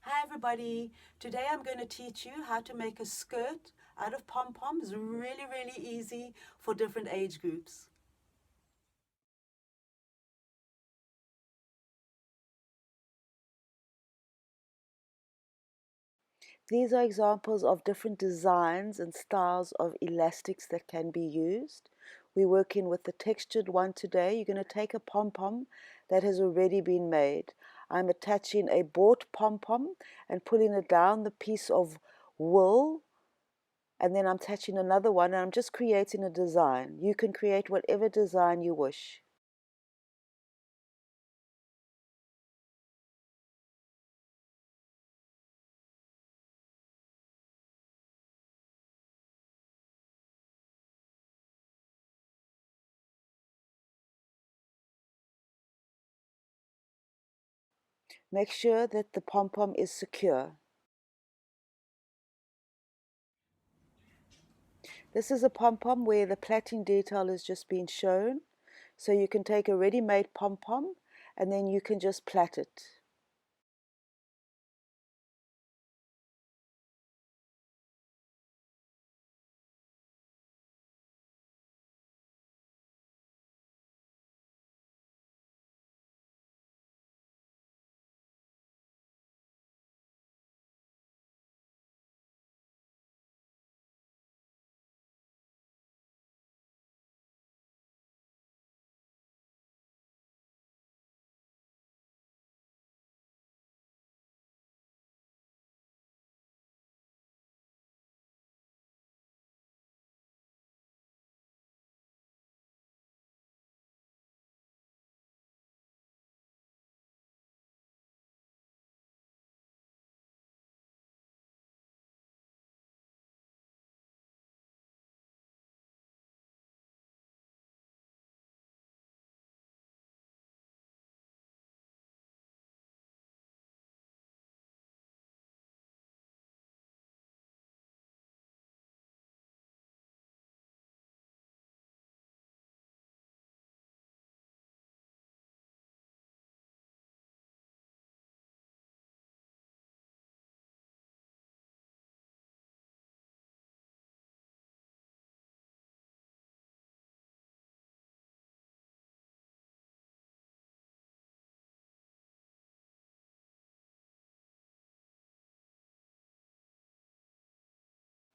Hi everybody, today I'm going to teach you how to make a skirt out of pom-poms, really easy for different age groups. These are examples of different designs and styles of elastics that can be used. We're working with the textured one today. You're going to take a pom-pom that has already been made. I'm attaching a bought pom-pom and pulling it down the piece of wool, and then I'm attaching another one and I'm just creating a design. You can create whatever design you wish. Make sure that the pom-pom is secure. This is a pom-pom where the plaiting detail has just been shown. So you can take a ready-made pom-pom and then you can just plait it.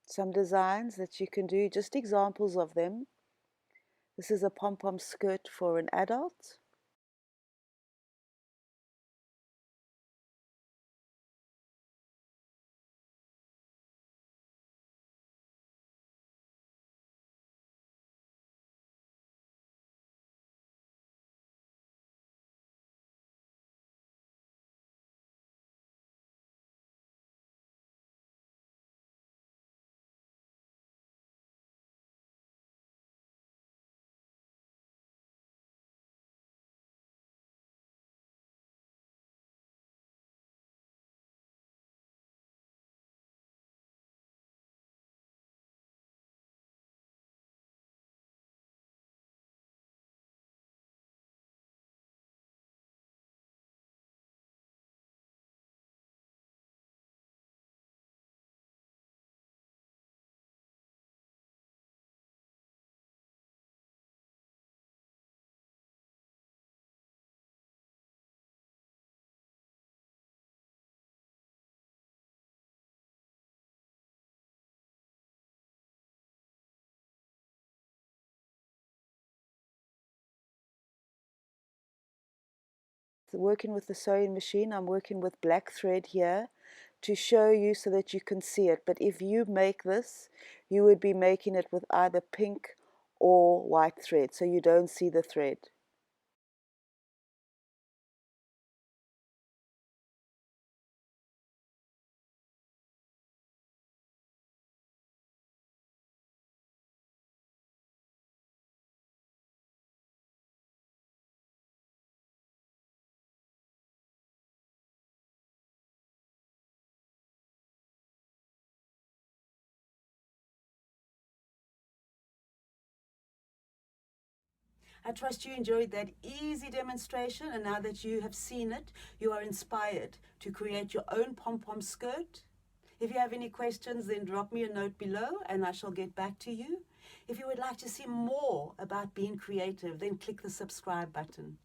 Some designs that you can do, just examples of them. This is a pom-pom skirt for an adult. Working with the sewing machine, I'm working with black thread here to show you so that you can see it. But if you make this, you would be making it with either pink or white thread, so you don't see the thread. I trust you enjoyed that easy demonstration, and now that you have seen it, you are inspired to create your own pom-pom skirt. If you have any questions, then drop me a note below and I shall get back to you. If you would like to see more about being creative, then click the subscribe button.